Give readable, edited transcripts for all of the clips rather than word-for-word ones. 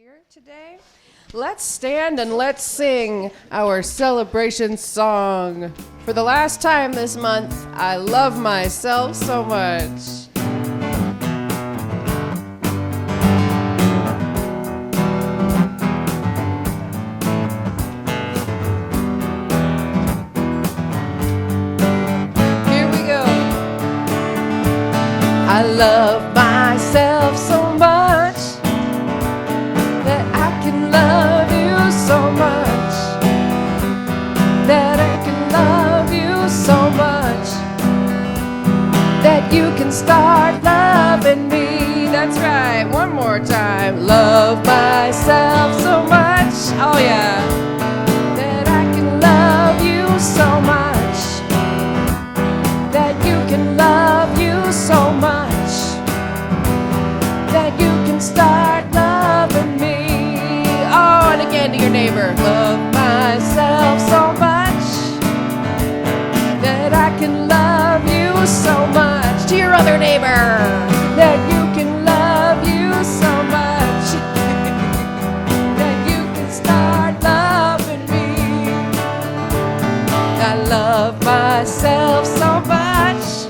here today. Let's stand and let's sing our celebration song. For the last time this month, I love myself so much. Here we go. I love myself so much that I can love you so much, that I can love you so much, that you can start loving me. That's right, one more time. Love myself so much, oh yeah, that I can love you so much, that you can love you so much, that you can start loving me. Oh, and again to your neighbor. Love myself so much that I can love you so much. To your other neighbor, that you can love you so much, that you can start loving me. I love myself so much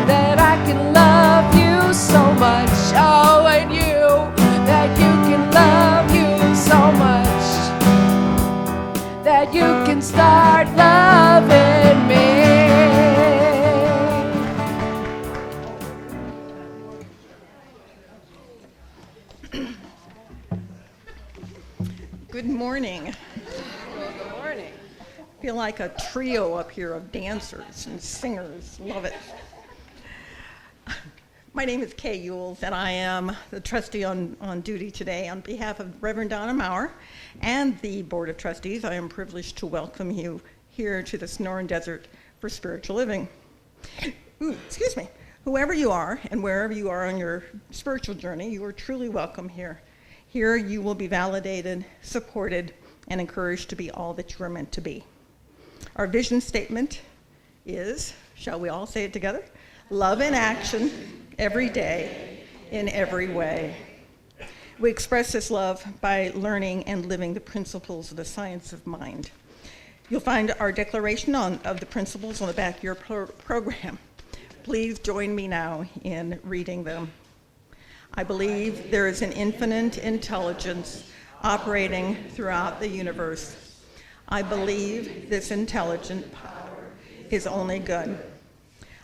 that I can love you so much. Oh, and you, that you can love you so much, that you can start loving me. Good morning. Good morning. I feel like a trio up here of dancers and singers. Love it. My name is Kay Ewells, and I am the trustee on duty today. On behalf of Reverend Donna Maurer and the Board of Trustees, I am privileged to welcome you here to the Sonoran Desert for Spiritual Living. Excuse me. Whoever you are and wherever you are on your spiritual journey, you are truly welcome here. Here you will be validated, supported, and encouraged to be all that you are meant to be. Our vision statement is, shall we all say it together? Love in action, every day, in every way. We express this love by learning and living the principles of the science of mind. You'll find our declaration of the principles on the back of your program. Please join me now in reading them. I believe there is an infinite intelligence operating throughout the universe. I believe this intelligent power is only good.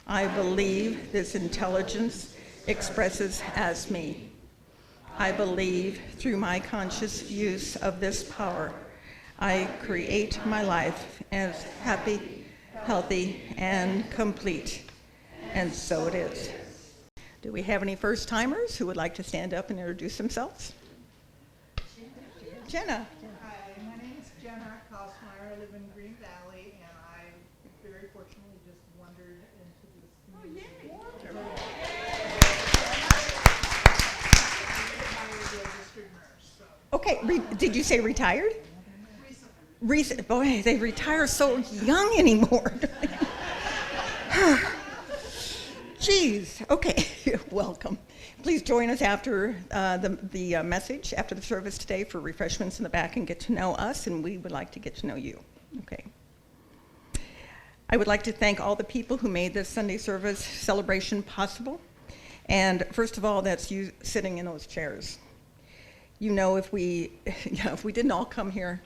I believe this intelligence expresses as me. I believe through my conscious use of this power, I create my life as happy, healthy, and complete. And so it is. Do we have any first-timers who would like to stand up and introduce themselves? Jenna. Hi, my name is Jenna Kosmeyer. I live in Green Valley, and I very fortunately just wandered into this community. I'm a registered nurse, so Okay, did you say retired? recently. Boy, they retire so young anymore. Jeez, okay, welcome. Please join us after the message, after the service today for refreshments in the back and get to know us, and we would like to get to know you, okay? I would like to thank all the people who made this Sunday service celebration possible. And first of all, that's you sitting in those chairs. You know, if we didn't all come here,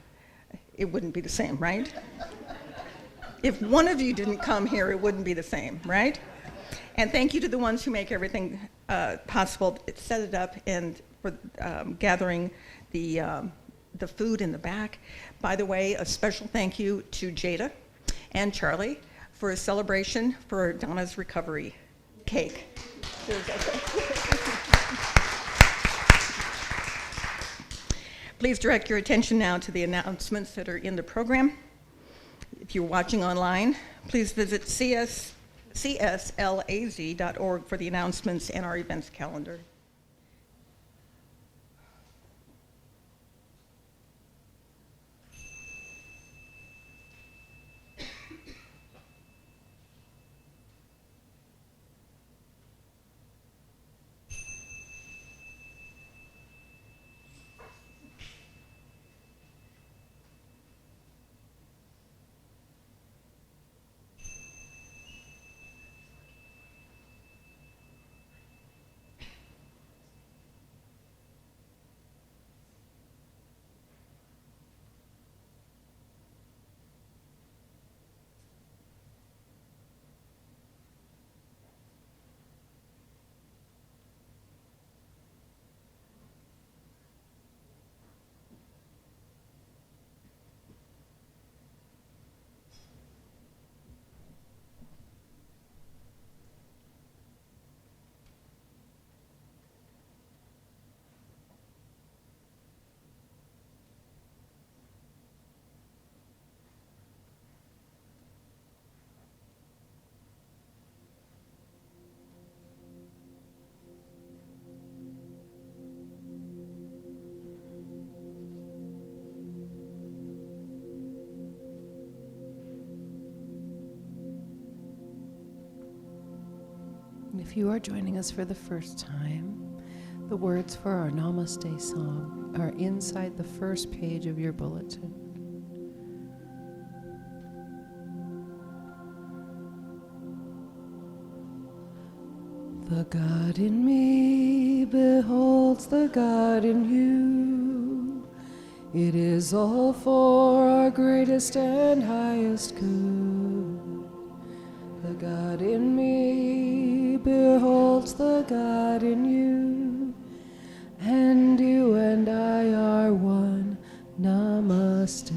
it wouldn't be the same, right? If one of you didn't come here, it wouldn't be the same, right? And thank you to the ones who make everything possible, set it up, and for gathering the food in the back. By the way, a special thank you to Jada and Charlie for a celebration for Donna's recovery cake. Please direct your attention now to the announcements that are in the program. If you're watching online, please visit cslaz.org for the announcements and our events calendar. If you are joining us for the first time, the words for our Namaste song are inside the first page of your bulletin. The God in me beholds the God in you. It is all for our greatest and highest good. The God in me beholds the God in you, and you and I are one. Namaste.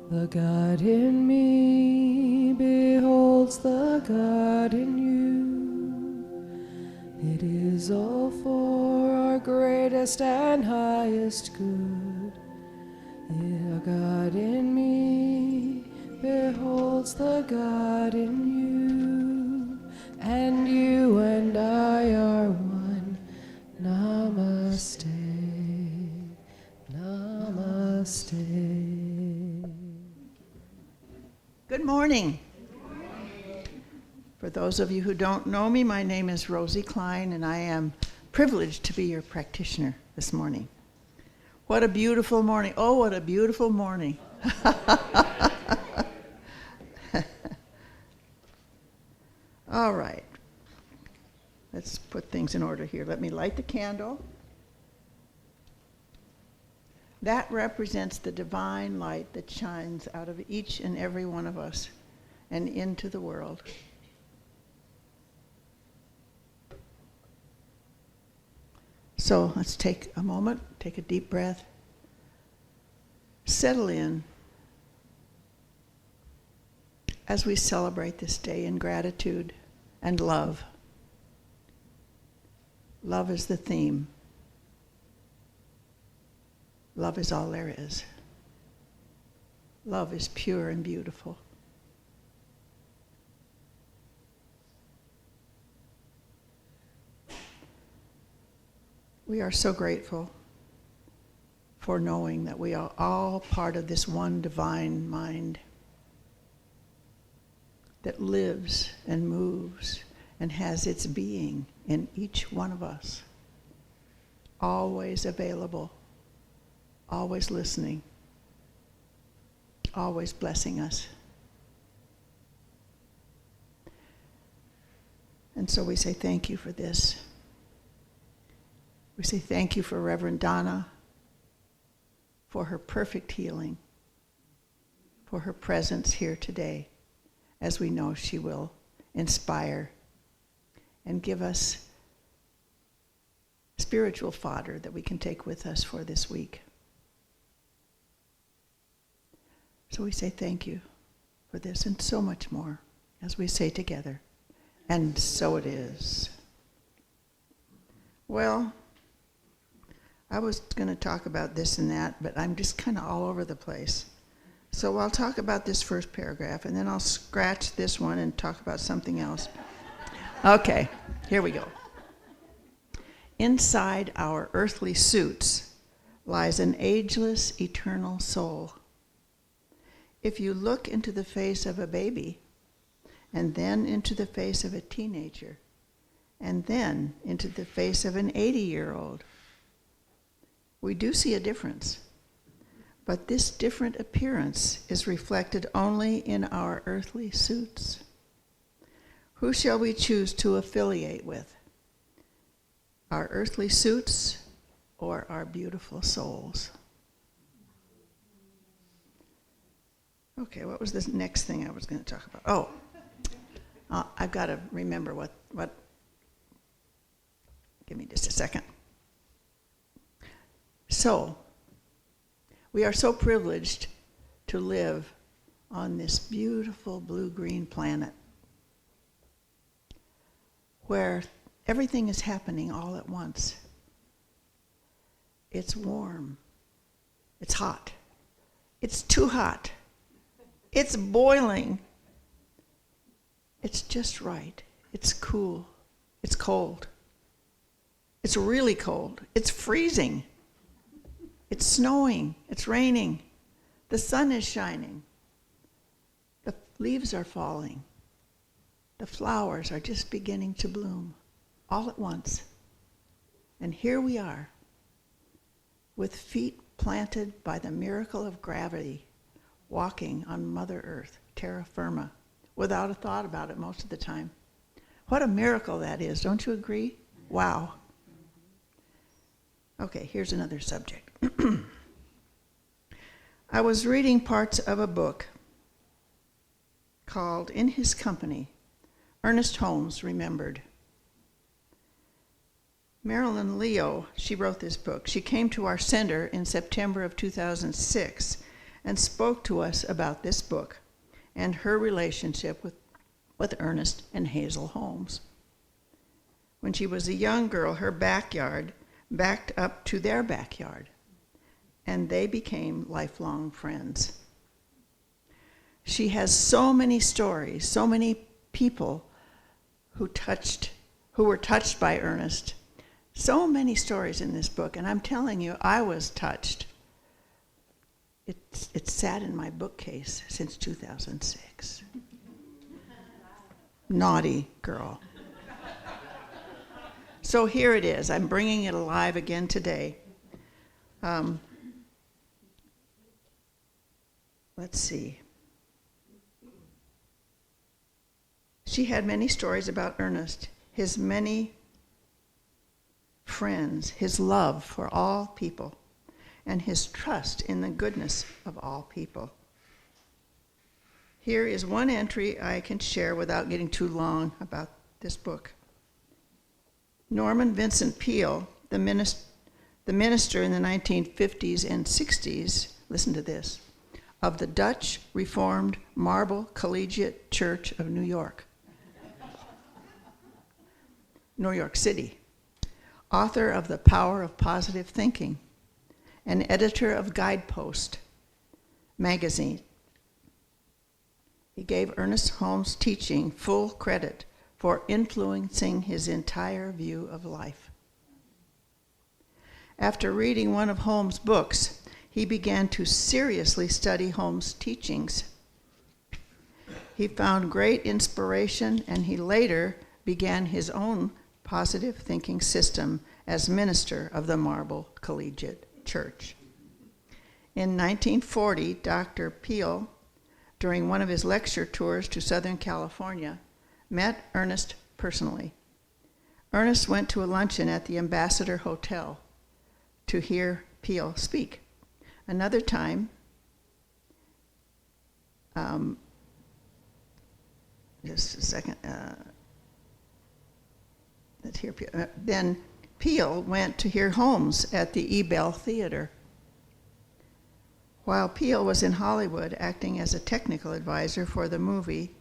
The God in me beholds the God in you. It is all for our greatest and highest good. The God in me beholds the God in you, and you and I are one. Namaste. Namaste. Good morning. For those of you who don't know me, my name is Rosie Klein, and I am privileged to be your practitioner this morning. What a beautiful morning. Oh, what a beautiful morning. All right. Let's put things in order here. Let me light the candle. That represents the divine light that shines out of each and every one of us and into the world. So let's take a moment, take a deep breath, settle in as we celebrate this day in gratitude and love. Love is the theme. Love is all there is. Love is pure and beautiful. We are so grateful for knowing that we are all part of this one divine mind that lives and moves and has its being in each one of us, always available, always listening, always blessing us. And so we say thank you for this. We say thank you for Reverend Donna, for her perfect healing, for her presence here today, as we know she will inspire and give us spiritual fodder that we can take with us for this week. So we say thank you for this and so much more as we say together, and so it is. Well, I was going to talk about this and that, but I'm just kind of all over the place. So I'll talk about this first paragraph, and then I'll scratch this one and talk about something else. Okay, here we go. Inside our earthly suits lies an ageless, eternal soul. If you look into the face of a baby, and then into the face of a teenager, and then into the face of an 80-year-old, we do see a difference. But this different appearance is reflected only in our earthly suits. Who shall we choose to affiliate with? Our earthly suits or our beautiful souls? Okay, what was this next thing I was going to talk about? Oh, I've got to remember what. Give me just a second. So, we are so privileged to live on this beautiful blue-green planet where everything is happening all at once. It's warm. It's hot. It's too hot. It's boiling. It's just right. It's cool. It's cold. It's really cold. It's freezing. It's snowing. It's raining. The sun is shining. The leaves are falling. The flowers are just beginning to bloom all at once. And here we are, with feet planted by the miracle of gravity, walking on Mother Earth, terra firma, without a thought about it most of the time. What a miracle that is, don't you agree? Wow. Okay, here's another subject. I was reading parts of a book called In His Company, Ernest Holmes Remembered. Marilyn Leo, she wrote this book. She came to our center in September of 2006 and spoke to us about this book and her relationship with Ernest and Hazel Holmes. When she was a young girl, her backyard backed up to their backyard, and they became lifelong friends. She has so many stories, so many people who were touched by Ernest. So many stories in this book, and I'm telling you, I was touched. It's sat in my bookcase since 2006. Naughty girl. So here it is. I'm bringing it alive again today. Let's see. She had many stories about Ernest, his many friends, his love for all people, and his trust in the goodness of all people. Here is one entry I can share without getting too long about this book. Norman Vincent Peale, the minister in the 1950s and 60s, listen to this, of the Dutch Reformed Marble Collegiate Church of New York City, author of The Power of Positive Thinking, and editor of Guidepost magazine. He gave Ernest Holmes' teaching full credit for influencing his entire view of life. After reading one of Holmes' books, he began to seriously study Holmes' teachings. He found great inspiration, and he later began his own positive thinking system as minister of the Marble Collegiate Church. In 1940, Dr. Peale, during one of his lecture tours to Southern California, met Ernest personally. Ernest went to a luncheon at the Ambassador Hotel to hear Peale speak. Another time, just a second, let's hear Peale. Then Peale went to hear Holmes at the Ebell Theater. While Peale was in Hollywood acting as a technical advisor for the movie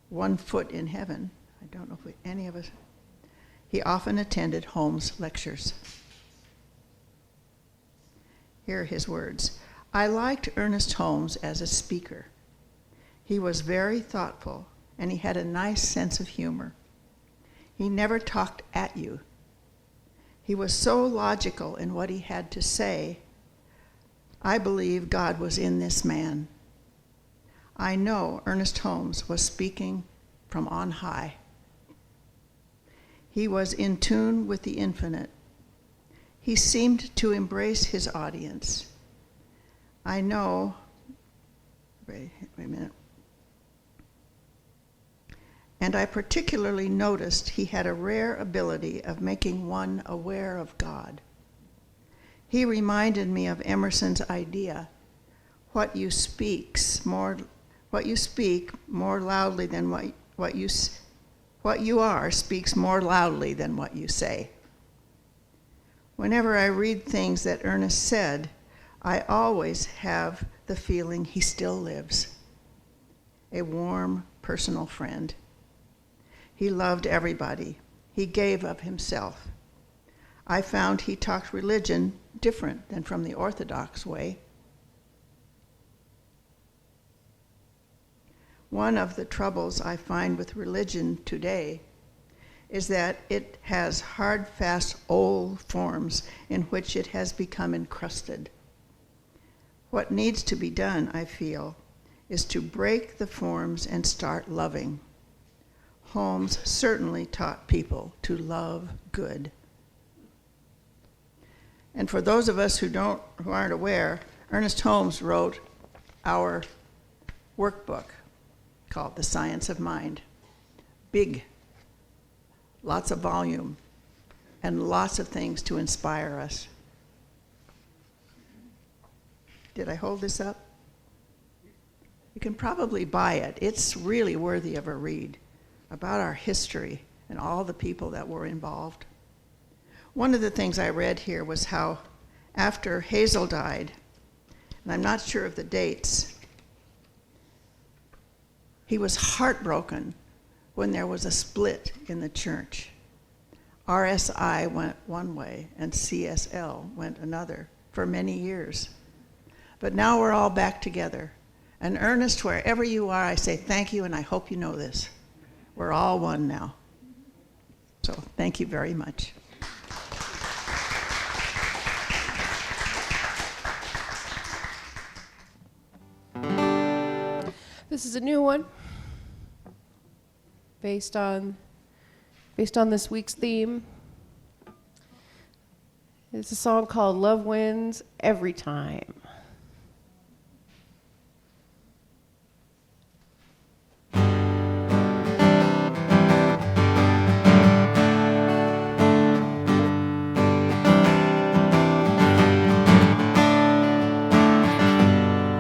One Foot in Heaven, I don't know if any of us, he often attended Holmes' lectures. Here are his words. I liked Ernest Holmes as a speaker. He was very thoughtful, and he had a nice sense of humor. He never talked at you. He was so logical in what he had to say. I believe God was in this man. I know Ernest Holmes was speaking from on high. He was in tune with the infinite. He seemed to embrace his audience. I know, wait a minute. And I particularly noticed he had a rare ability of making one aware of God. He reminded me of Emerson's idea, what you speak more loudly than what you are speaks more loudly than what you say. Whenever I read things that Ernest said, I always have the feeling he still lives. A warm, personal friend. He loved everybody. He gave of himself. I found he talked religion different than from the Orthodox way. One of the troubles I find with religion today is that it has hard, fast, old forms in which it has become encrusted. What needs to be done, I feel, is to break the forms and start loving. Holmes certainly taught people to love good. And for those of us who aren't aware, Ernest Holmes wrote our workbook called The Science of Mind. Big, lots of volume, and lots of things to inspire us. Did I hold this up? You can probably buy it. It's really worthy of a read about our history and all the people that were involved. One of the things I read here was how after Hazel died, and I'm not sure of the dates, he was heartbroken when there was a split in the church. RSI went one way and CSL went another for many years. But now we're all back together. And Ernest, wherever you are, I say thank you, and I hope you know this. We're all one now. So thank you very much. This is a new one based on this week's theme. It's a song called Love Wins Every Time.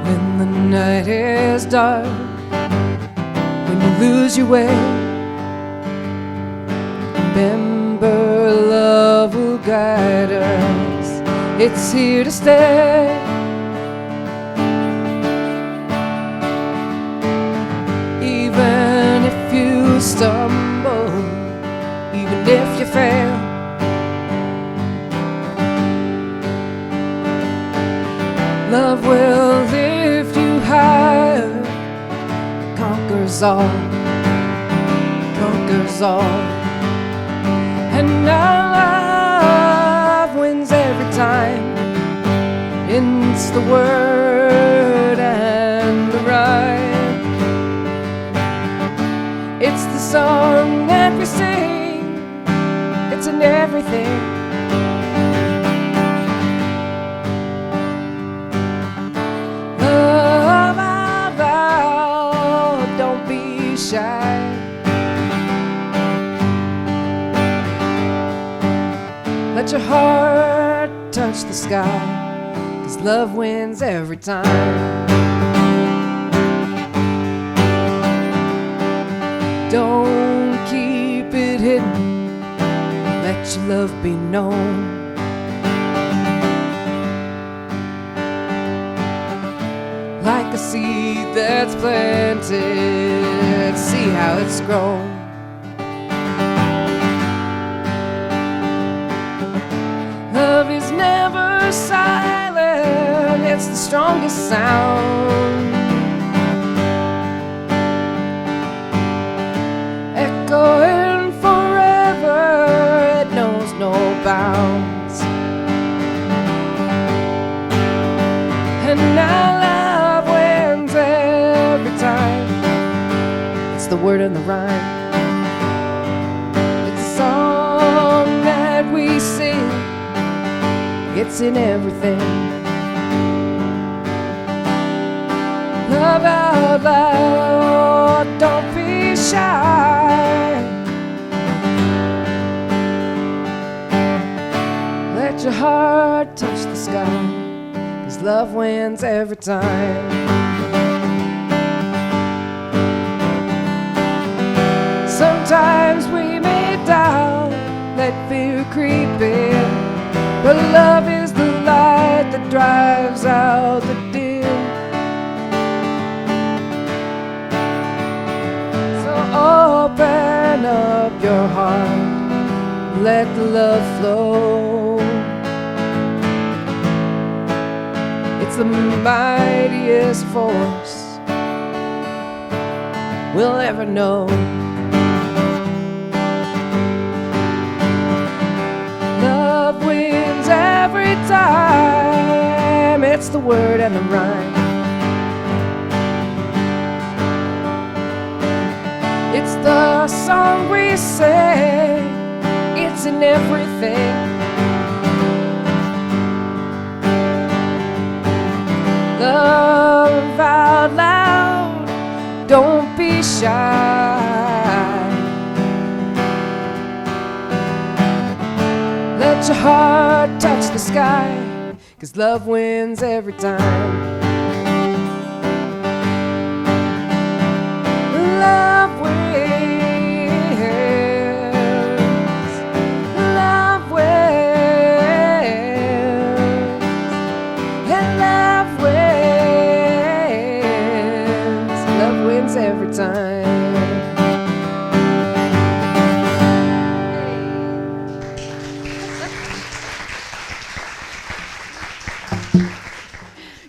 When the night is dark, when you lose your way, remember love will guide us. It's here to stay. Even if you stumble, even if you fail, love will lift you higher. Conquers all, conquers all. And our love wins every time. It's the word and the rhyme. It's the song that we sing. It's in everything. Love out loud, don't be shy. Let your heart touch the sky, 'cause love wins every time. Don't keep it hidden, let your love be known. Like a seed that's planted, see how it's grown. Love is never silent, it's the strongest sound. Echoing forever, it knows no bounds. And our love wins every time. It's the word and the rhyme. It's a song that we sing. It's in everything. Love out loud, don't be shy. Let your heart touch the sky, 'cause love wins every time. Sometimes we may doubt, let fear creep in, but love is the light that drives out the dim. So open up your heart, let the love flow. It's the mightiest force we'll ever know. Love wins every time. It's the word and the rhyme. It's the song we sing. It's in everything. Love out loud, don't be shy. Let your heart touch the sky, 'cause love wins every time. Love wins. Love wins. And love wins. Love wins every time.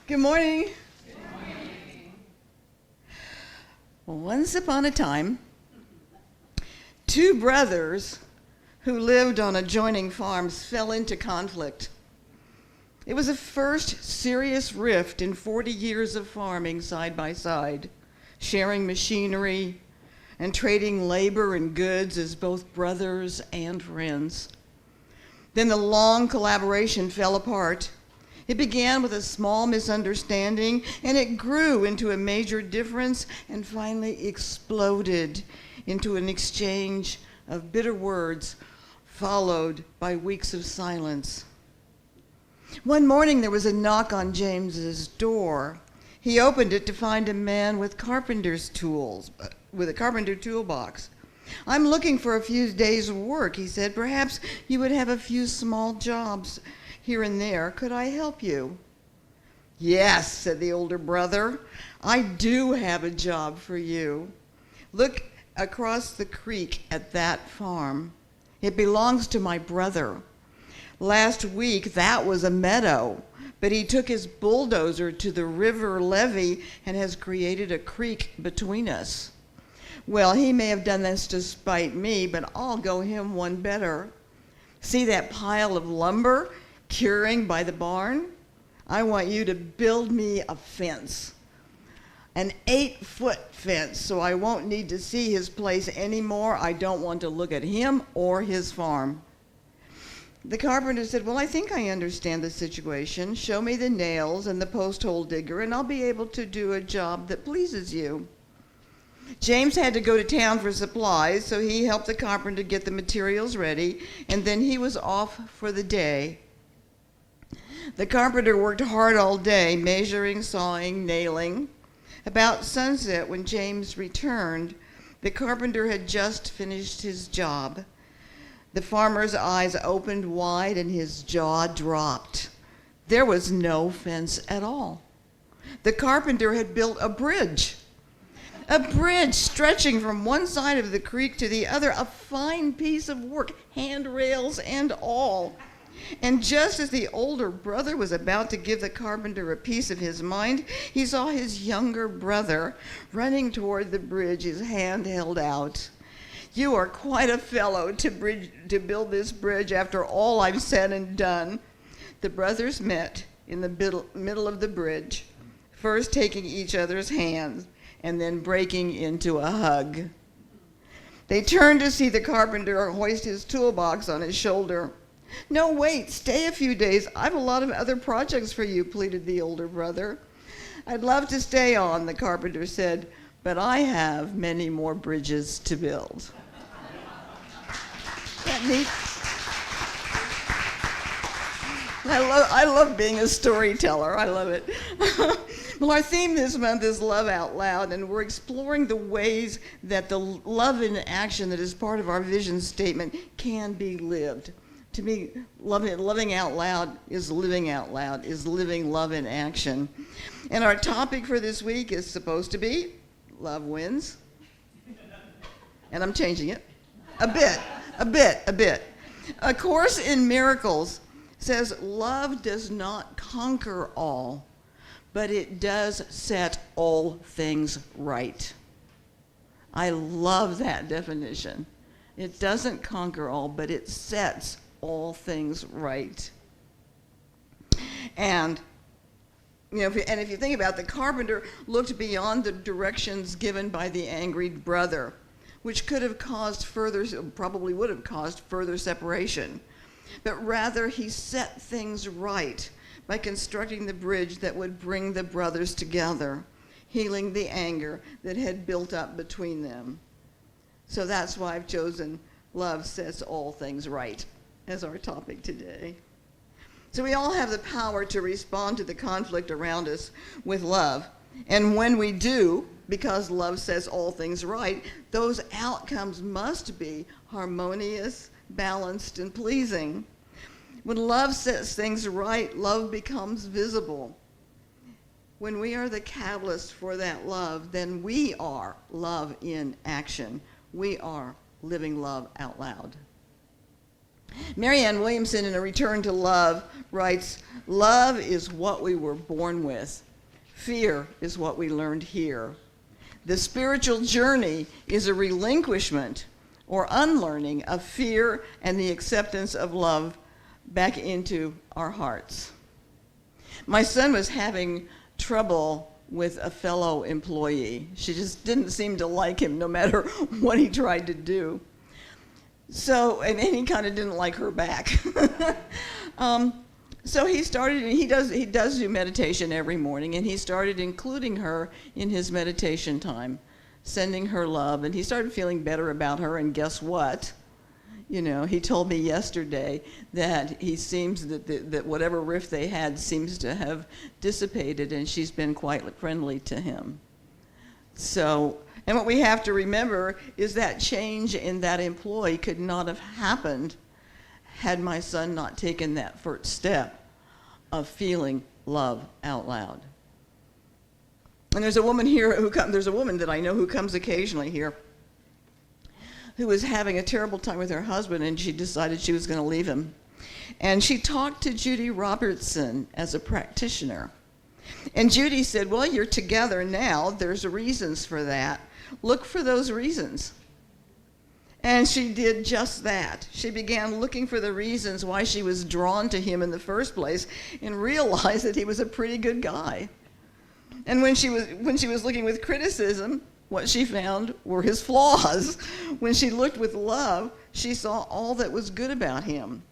Good morning. Once upon a time, two brothers who lived on adjoining farms fell into conflict. It was the first serious rift in 40 years of farming side by side, sharing machinery and trading labor and goods as both brothers and friends. Then the long collaboration fell apart. It began with a small misunderstanding, and it grew into a major difference and finally exploded into an exchange of bitter words, followed by weeks of silence. One morning there was a knock on James's door. He opened it to find a man with carpenter's tools, with a carpenter toolbox. "I'm looking for a few days' work," he said. "Perhaps you would have a few small jobs here and there. Could I help you?" "Yes," said the older brother, "I do have a job for you. Look across the creek at that farm. It belongs to my brother. Last week that was a meadow, but he took his bulldozer to the river levee and has created a creek between us. Well, he may have done this to spite me, but I'll go him one better. See that pile of lumber curing by the barn? I want you to build me a fence, an 8-foot fence, so I won't need to see his place anymore. I don't want to look at him or his farm." The carpenter said, "Well, I think I understand the situation. Show me the nails and the post hole digger, and I'll be able to do a job that pleases you." James had to go to town for supplies, so he helped the carpenter get the materials ready, and then he was off for the day. The carpenter worked hard all day, measuring, sawing, nailing. About sunset, when James returned, the carpenter had just finished his job. The farmer's eyes opened wide and his jaw dropped. There was no fence at all. The carpenter had built a bridge stretching from one side of the creek to the other, a fine piece of work, handrails and all. And just as the older brother was about to give the carpenter a piece of his mind, he saw his younger brother running toward the bridge, his hand held out. "You are quite a fellow to build this bridge after all I've said and done." The brothers met in the middle of the bridge, first taking each other's hands and then breaking into a hug. They turned to see the carpenter hoist his toolbox on his shoulder. "No, wait, stay a few days. I've a lot of other projects for you," pleaded the older brother. "I'd love to stay on," the carpenter said, "but I have many more bridges to build." Isn't that neat? I love being a storyteller. I love it. Well, our theme this month is Love Out Loud, and we're exploring the ways that the love in action that is part of our vision statement can be lived. To me, loving out loud, is living love in action. And our topic for this week is supposed to be love wins. And I'm changing it a bit. A Course in Miracles says love does not conquer all, but it does set all things right. I love that definition. It doesn't conquer all, but it sets all things right. And if you think about it, the carpenter looked beyond the directions given by the angry brother. which could have caused probably would have caused further separation. But rather, he set things right by constructing the bridge that would bring the brothers together, healing the anger that had built up between them. So that's why I've chosen love sets all things right as our topic today. So we all have the power to respond to the conflict around us with love. And when we do, because love says all things right, those outcomes must be harmonious, balanced, and pleasing. When love sets things right, love becomes visible. When we are the catalyst for that love, then we are love in action. We are living love out loud. Marianne Williamson, in A Return to Love, writes, "Love is what we were born with. Fear is what we learned here. The spiritual journey is a relinquishment or unlearning of fear and the acceptance of love back into our hearts." My son was having trouble with a fellow employee. She just didn't seem to like him no matter what he tried to do. So, and he kind of didn't like her back. So he started, he does do meditation every morning, and he started including her in his meditation time, sending her love, and he started feeling better about her, and guess what? You know, he told me yesterday that he seems that whatever rift they had seems to have dissipated, and she's been quite friendly to him. So, and what we have to remember is that change in that employee could not have happened had my son not taken that first step of feeling love out loud. And there's a woman here there's a woman that I know who comes occasionally here, who was having a terrible time with her husband, and she decided she was going to leave him. And she talked to Judy Robertson as a practitioner. And Judy said, "Well, you're together now. There's reasons for that. Look for those reasons." And she did just that. She began looking for the reasons why she was drawn to him in the first place and realized that he was a pretty good guy. And when she was looking with criticism, what she found were his flaws. When she looked with love, she saw all that was good about him.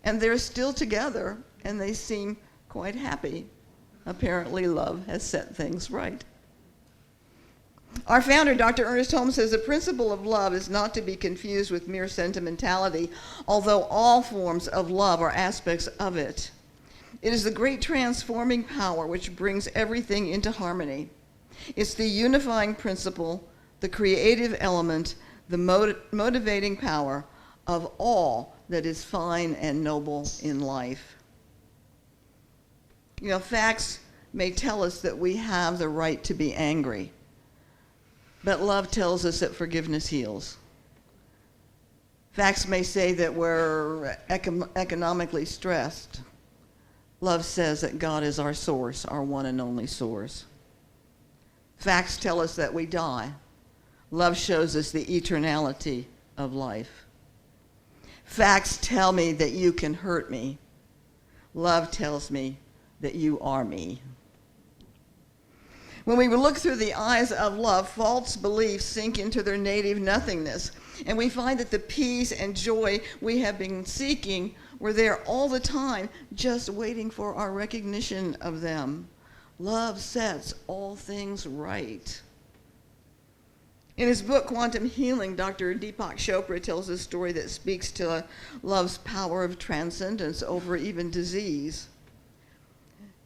And they're still together, and they seem quite happy. Apparently, love has set things right. Our founder, Dr. Ernest Holmes, says the principle of love is not to be confused with mere sentimentality, although all forms of love are aspects of it. It is the great transforming power which brings everything into harmony. It's the unifying principle, the creative element, the motivating power of all that is fine and noble in life. You know, facts may tell us that we have the right to be angry, but love tells us that forgiveness heals. Facts may say that we're economically stressed. Love says that God is our source, our one and only source. Facts tell us that we die. Love shows us the eternality of life. Facts tell me that you can hurt me. Love tells me that you are me. When we look through the eyes of love, false beliefs sink into their native nothingness, and we find that the peace and joy we have been seeking were there all the time, just waiting for our recognition of them. Love sets all things right. In his book, Quantum Healing, Dr. Deepak Chopra tells a story that speaks to love's power of transcendence over even disease.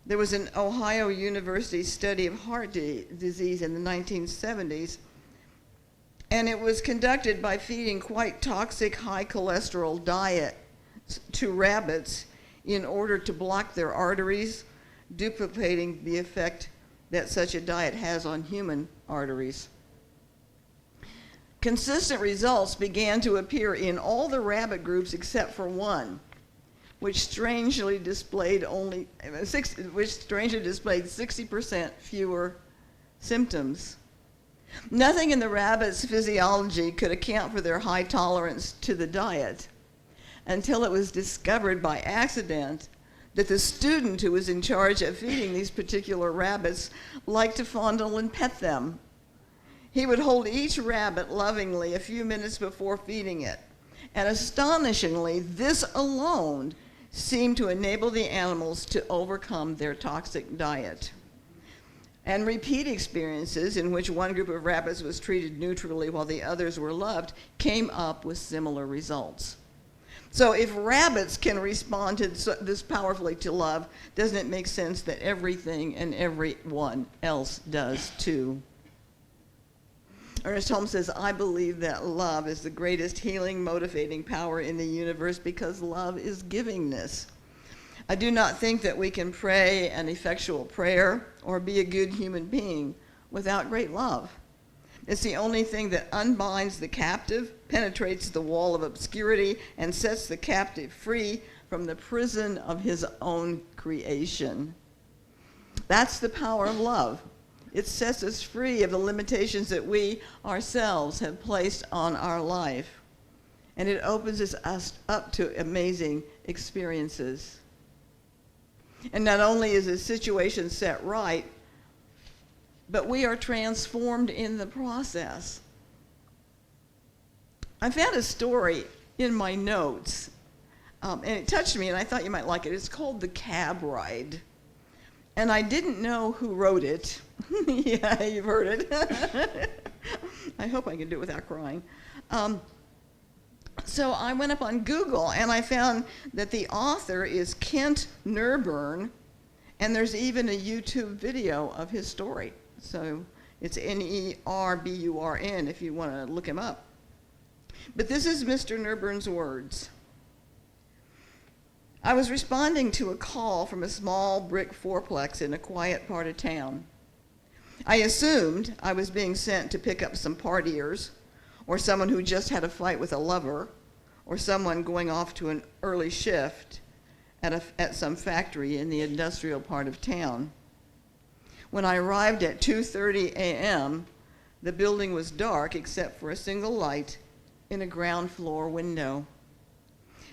There was an Ohio University study of heart disease in the 1970s, and it was conducted by feeding quite toxic high cholesterol diet to rabbits in order to block their arteries, duplicating the effect that such a diet has on human arteries. Consistent results began to appear in all the rabbit groups except for one, which strangely displayed 60% fewer symptoms. Nothing in the rabbit's physiology could account for their high tolerance to the diet until it was discovered by accident that the student who was in charge of feeding these particular rabbits liked to fondle and pet them. He would hold each rabbit lovingly a few minutes before feeding it. And astonishingly, this alone seemed to enable the animals to overcome their toxic diet. And repeat experiences in which one group of rabbits was treated neutrally while the others were loved came up with similar results. So if rabbits can respond to this powerfully to love, doesn't it make sense that everything and everyone else does too? Ernest Holmes says, I believe that love is the greatest healing, motivating power in the universe because love is givingness. I do not think that we can pray an effectual prayer or be a good human being without great love. It's the only thing that unbinds the captive, penetrates the wall of obscurity, and sets the captive free from the prison of his own creation. That's the power of love. It sets us free of the limitations that we ourselves have placed on our life. And it opens us up to amazing experiences. And not only is the situation set right, but we are transformed in the process. I found a story in my notes, and it touched me, and I thought you might like it. It's called The Cab Ride. And I didn't know who wrote it. Yeah, you've heard it. I hope I can do it without crying. So I went up on Google, and I found that the author is Kent Nerburn, and there's even a YouTube video of his story. So it's Nerburn if you want to look him up. But this is Mr. Nerburn's words. I was responding to a call from a small brick fourplex in a quiet part of town. I assumed I was being sent to pick up some partiers, or someone who just had a fight with a lover, or someone going off to an early shift at some factory in the industrial part of town. When I arrived at 2:30 a.m., the building was dark except for a single light in a ground floor window.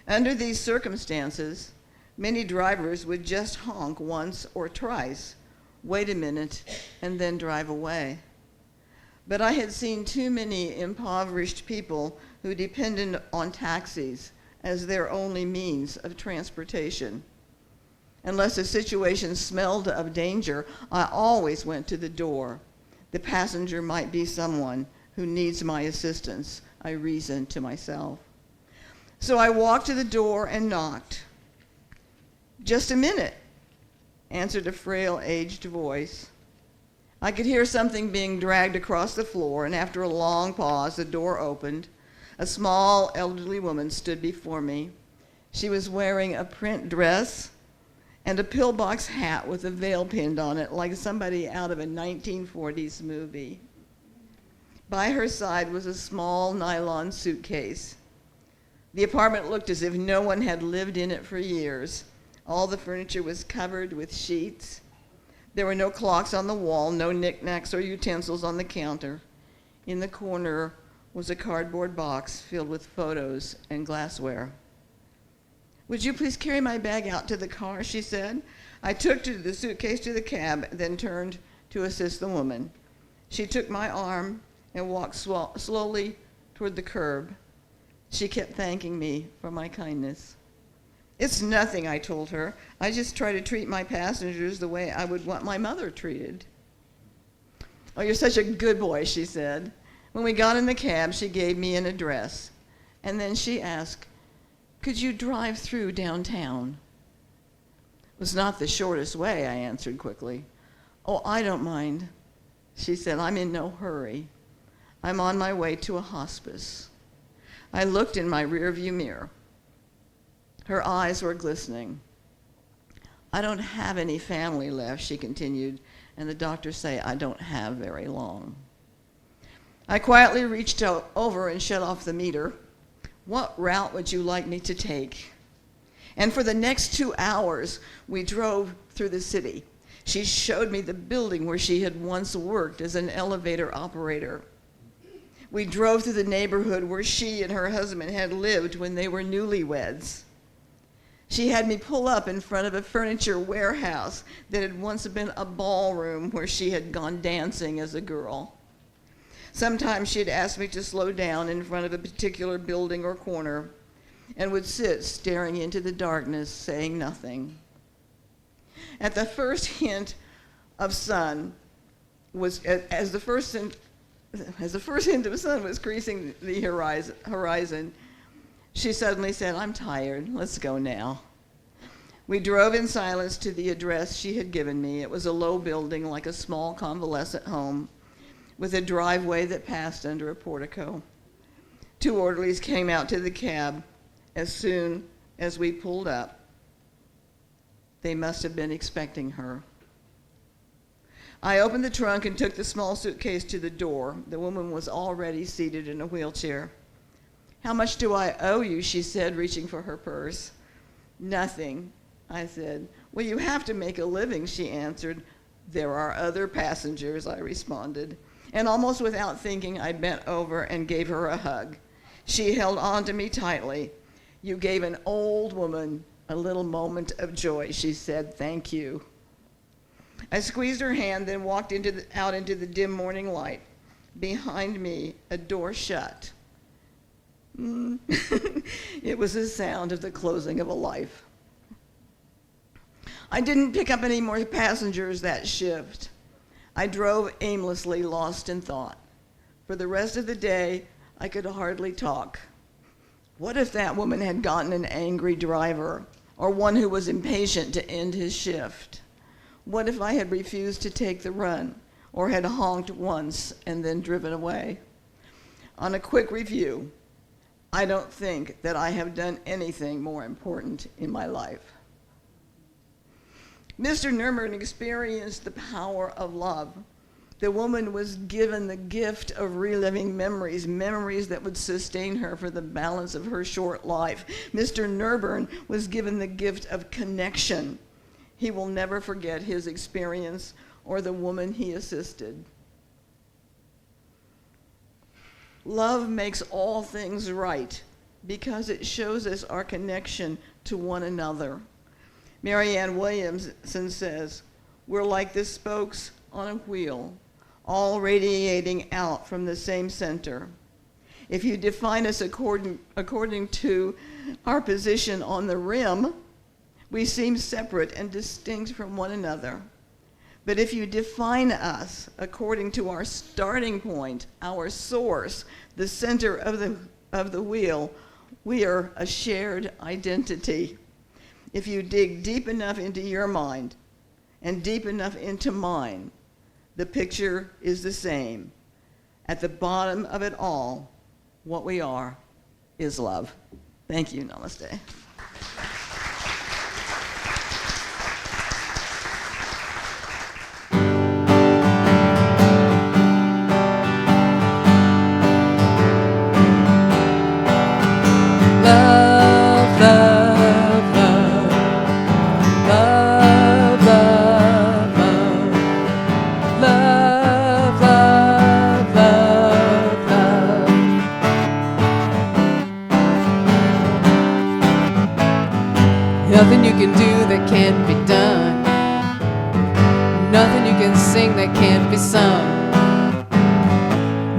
Under these circumstances, many drivers would just honk once or twice, wait a minute, and then drive away. But I had seen too many impoverished people who depended on taxis as their only means of transportation. Unless a situation smelled of danger, I always went to the door. The passenger might be someone who needs my assistance, I reasoned to myself. So I walked to the door and knocked. Just a minute, answered a frail, aged voice. I could hear something being dragged across the floor, and after a long pause, the door opened. A small, elderly woman stood before me. She was wearing a print dress and a pillbox hat with a veil pinned on it, like somebody out of a 1940s movie. By her side was a small nylon suitcase. The apartment looked as if no one had lived in it for years. All the furniture was covered with sheets. There were no clocks on the wall, no knickknacks or utensils on the counter. In the corner was a cardboard box filled with photos and glassware. Would you please carry my bag out to the car, she said. I took the suitcase to the cab, then turned to assist the woman. She took my arm and walked slowly toward the curb. She kept thanking me for my kindness. It's nothing, I told her. I just try to treat my passengers the way I would want my mother treated. Oh, you're such a good boy, she said. When we got in the cab, she gave me an address. And then she asked, could you drive through downtown? It was not the shortest way, I answered quickly. Oh, I don't mind, she said. I'm in no hurry. I'm on my way to a hospice. I looked in my rearview mirror. Her eyes were glistening. I don't have any family left, she continued, and the doctors say I don't have very long. I quietly reached over and shut off the meter. What route would you like me to take? And for the next 2 hours, we drove through the city. She showed me the building where she had once worked as an elevator operator. We drove through the neighborhood where she and her husband had lived when they were newlyweds. She had me pull up in front of a furniture warehouse that had once been a ballroom where she had gone dancing as a girl. Sometimes she'd ask me to slow down in front of a particular building or corner and would sit staring into the darkness, saying nothing. At the first hint of sun as the first hint of sun was creasing the horizon, she suddenly said, "I'm tired. Let's go now." We drove in silence to the address she had given me. It was a low building like a small convalescent home with a driveway that passed under a portico. 2 orderlies came out to the cab as soon as we pulled up. They must have been expecting her. I opened the trunk and took the small suitcase to the door. The woman was already seated in a wheelchair. "How much do I owe you?" she said, reaching for her purse. "Nothing," I said. "Well, you have to make a living," she answered. "There are other passengers," I responded. And almost without thinking, I bent over and gave her a hug. She held on to me tightly. "You gave an old woman a little moment of joy," she said. "Thank you." I squeezed her hand, then walked out into the dim morning light. Behind me, a door shut. It was the sound of the closing of a life. I didn't pick up any more passengers that shift. I drove aimlessly, lost in thought. For the rest of the day, I could hardly talk. What if that woman had gotten an angry driver, or one who was impatient to end his shift? What if I had refused to take the run, or had honked once and then driven away? On a quick review, I don't think that I have done anything more important in my life. Mr. Nurburn experienced the power of love. The woman was given the gift of reliving memories that would sustain her for the balance of her short life. Mr. Nurburn was given the gift of connection. He will never forget his experience or the woman he assisted. Love makes all things right because it shows us our connection to one another. Marianne Williamson says, "We're like the spokes on a wheel, all radiating out from the same center. If you define us according to our position on the rim, we seem separate and distinct from one another. But if you define us according to our starting point, our source, the center of the wheel, we are a shared identity. If you dig deep enough into your mind and deep enough into mine, the picture is the same. At the bottom of it all, what we are is love." Thank you. Namaste. Nothing you can do that can't be done. Nothing you can sing that can't be sung.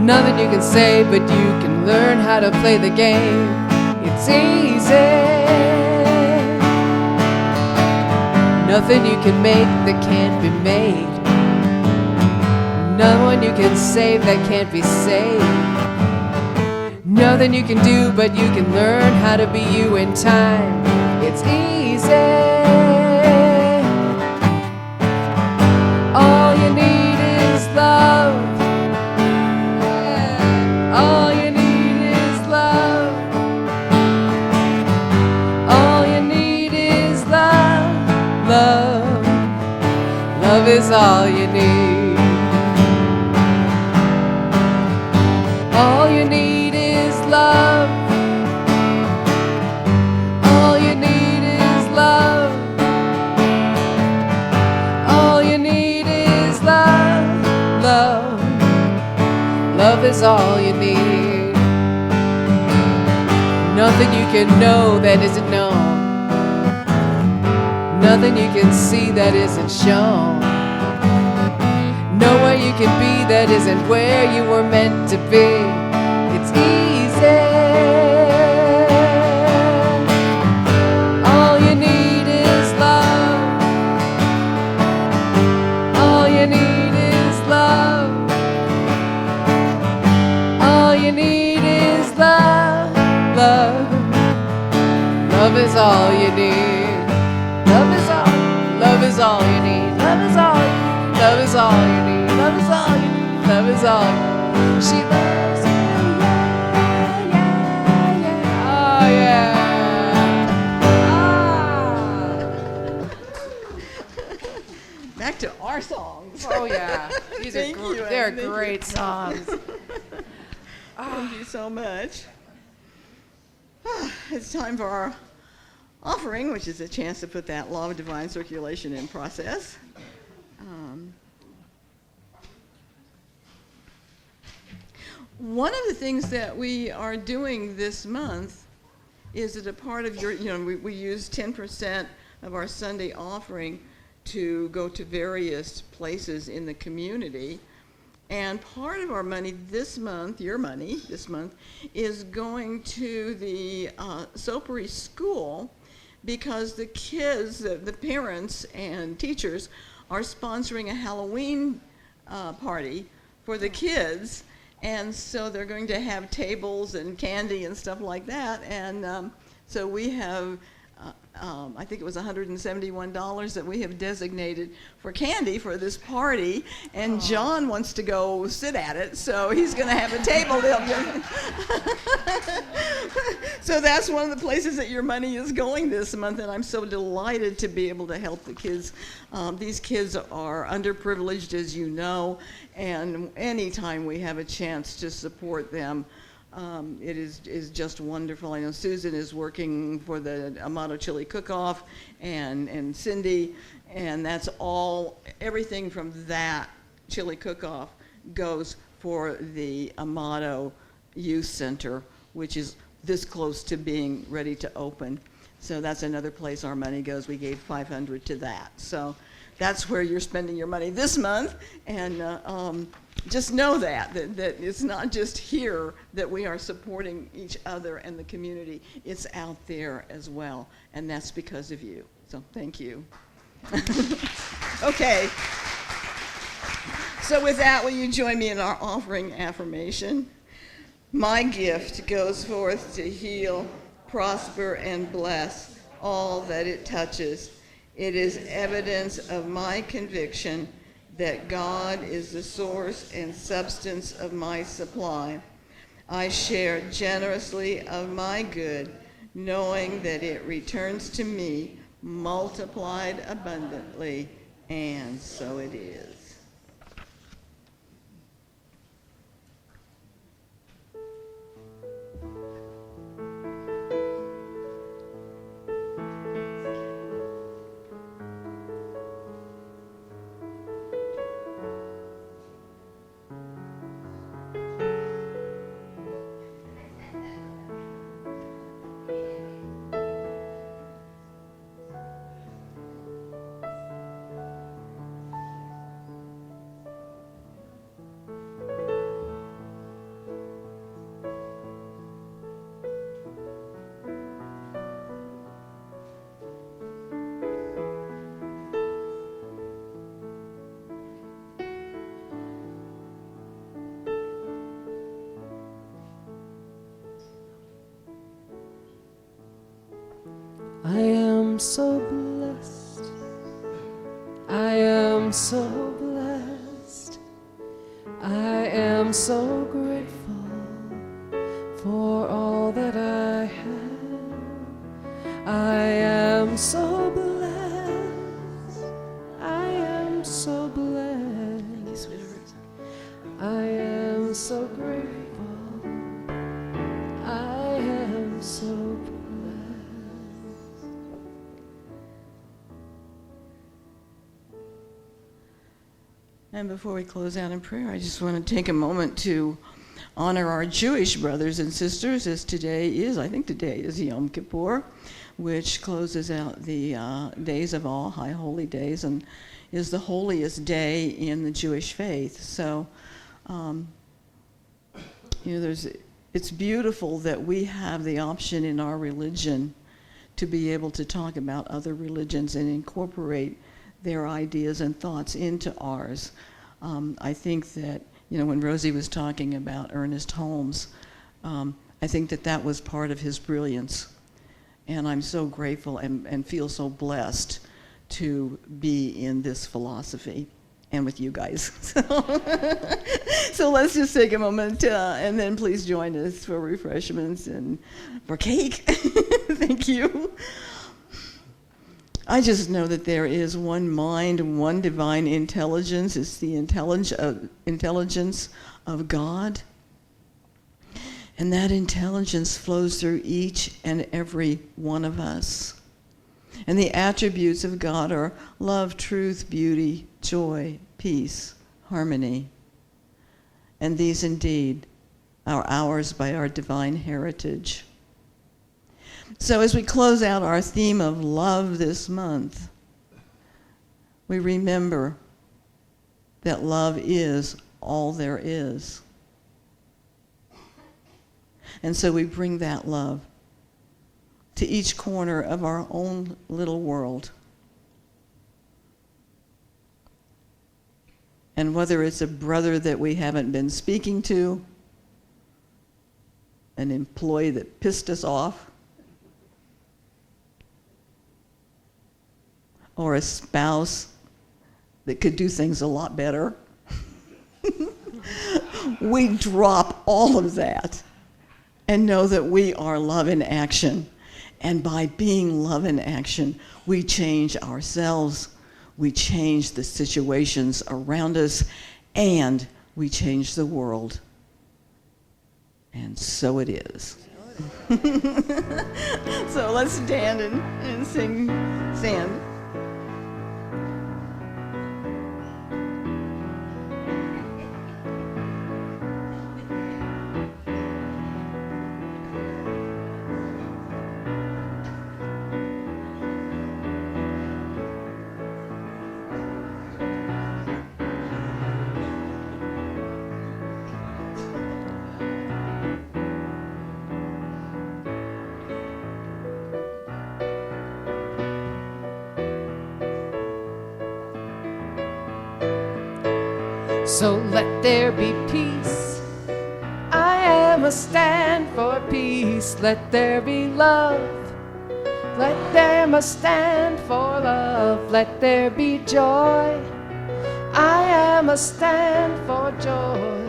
Nothing you can say, but you can learn how to play the game. It's easy. Nothing you can make that can't be made. No one you can save that can't be saved. Nothing you can do, but you can learn how to be you in time. It's easy. All you need is love. Yeah. All you need is love. All you need is love. Love. Love is all you need. All you need is love. All you need is love. All you need is love. Love. Love is all you need. Nothing you can know that isn't known. Nothing you can see that isn't shown. nowhere you can be that isn't where you were meant to be. It's easy. All you need is love. All you need is love. All you need is love. Love. Love is all you need. Love is all. Love is all you need. Love is all you need. Love is all you need. Love is all you need. Love is all you need. She loves you. Yeah, yeah, yeah. Oh, yeah. Back to our songs. Oh, yeah. These are Thank you, they're Anne. Thank great you. songs. Thank you so much. It's time for our offering, which is a chance to put that law of divine circulation in process. One of the things that we are doing this month is that a part of your, we use 10% of our Sunday offering to go to various places in the community. And part of our money this month, your money this month, is going to the Sopery School because the kids, the parents and teachers are sponsoring a Halloween party for the kids. And so they're going to have tables and candy and stuff like that. And so we have, I think it was $171 that we have designated for candy for this party. And John wants to go sit at it, so he's going to have a table. So that's one of the places that your money is going this month. And I'm so delighted to be able to help the kids. These kids are underprivileged, as you know. And anytime we have a chance to support them, it is just wonderful. I know Susan is working for the Amato Chili Cook-Off, and Cindy, and that's all, everything from that chili cook-off goes for the Amato Youth Center, which is this close to being ready to open. So that's another place our money goes. We gave $500 to that. So that's where you're spending your money this month, and just know that it's not just here that we are supporting each other and the community. It's out there as well, and that's because of you. So thank you. Okay. So with that, will you join me in our offering affirmation? My gift goes forth to heal, prosper, and bless all that it touches. It is evidence of my conviction that God is the source and substance of my supply. I share generously of my good, knowing that it returns to me multiplied abundantly, and so it is. I am so blessed. I am so blessed. I am so grateful for all that I have. I am so blessed. I am so blessed. I am so grateful. I am so blessed. And before we close out in prayer, I just want to take a moment to honor our Jewish brothers and sisters, as I think today is Yom Kippur, which closes out the days of all high holy days and is the holiest day in the Jewish faith. So, it's beautiful that we have the option in our religion to be able to talk about other religions and incorporate their ideas and thoughts into ours. I think that, when Rosie was talking about Ernest Holmes, I think that was part of his brilliance. And I'm so grateful and feel so blessed to be in this philosophy and with you guys. So let's just take a moment and then please join us for refreshments and for cake. Thank you. I just know that there is one mind, one divine intelligence. It's the intelligence of God. And that intelligence flows through each and every one of us. And the attributes of God are love, truth, beauty, joy, peace, harmony. And these indeed are ours by our divine heritage. So as we close out our theme of love this month, we remember that love is all there is. And so we bring that love to each corner of our own little world. And whether it's a brother that we haven't been speaking to, an employee that pissed us off, or a spouse that could do things a lot better, we drop all of that and know that we are love in action. And by being love in action, we change ourselves, we change the situations around us, and we change the world. And so it is. So let's stand and sing Stand. So let there be peace. I am a stand for peace. Let there be love. Let them a stand for love. Let there be joy. I am a stand for joy.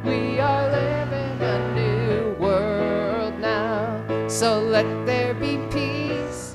We are living a new world now. So let there be peace.